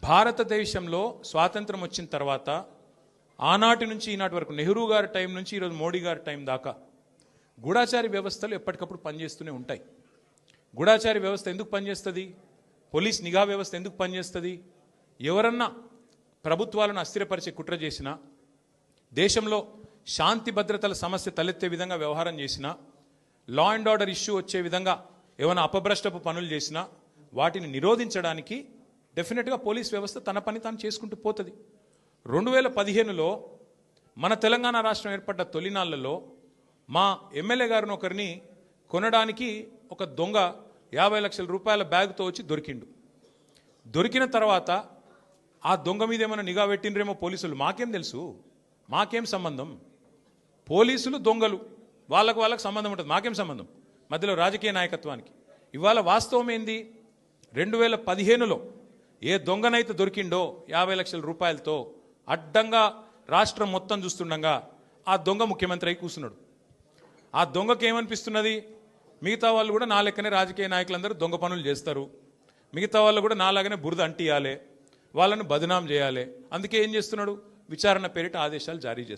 భారతదేశంలో స్వాతంత్రం వచ్చిన తర్వాత ఆనాటి నుంచి ఈనాటి వరకు నెహ్రూ గారి టైం నుంచి ఈరోజు మోడీ గారి టైం దాకా గూఢాచారి వ్యవస్థలు ఎప్పటికప్పుడు పనిచేస్తూనే ఉంటాయి. గూఢాచారి వ్యవస్థ ఎందుకు పనిచేస్తుంది? పోలీస్ నిఘా వ్యవస్థ ఎందుకు పనిచేస్తుంది? ఎవరన్నా ప్రభుత్వాలను అస్థిరపరిచే కుట్ర చేసినా, దేశంలో శాంతి భద్రతల సమస్య తలెత్తే విధంగా వ్యవహారం చేసినా, లా అండ్ ఆర్డర్ ఇష్యూ వచ్చే విధంగా ఏమైనా అపభ్రష్టపు పనులు చేసినా వాటిని నిరోధించడానికి డెఫినెట్గా పోలీస్ వ్యవస్థ తన పని తాను చేసుకుంటూ పోతుంది. 2015లో మన తెలంగాణ రాష్ట్రం ఏర్పడ్డ తొలినాళ్లలో మా ఎమ్మెల్యే గారిని ఒకరిని కొనడానికి ఒక దొంగ 50 లక్షల రూపాయల బ్యాగ్తో వచ్చి దొరికిండు. దొరికిన తర్వాత ఆ దొంగ మీద ఏమైనా నిఘా పెట్టినరేమో పోలీసులు, మాకేం తెలుసు, మాకేం సంబంధం? పోలీసులు దొంగలు, వాళ్ళకు సంబంధం ఉంటుంది, మాకేం సంబంధం మధ్యలో రాజకీయ నాయకత్వానికి? ఇవాళ వాస్తవం ఏంది? 2015లో ఏ దొంగనైతే దొరికిండో 50 లక్షల రూపాయలతో అడ్డంగా రాష్ట్రం మొత్తం చూస్తుండగా ఆ దొంగ ముఖ్యమంత్రి అయి కూర్చున్నాడు. ఆ దొంగకి ఏమనిపిస్తున్నది? మిగతా వాళ్ళు కూడా నా లెక్కనే రాజకీయ నాయకులందరూ దొంగ పనులు చేస్తారు, మిగతా వాళ్ళు కూడా నాలాగనే బురద అంటియాలి, వాళ్ళను బదనాం చేయాలి. అందుకే ఏం చేస్తున్నాడు? విచారణ పేరిట ఆదేశాలు జారీ చేస్తాడు.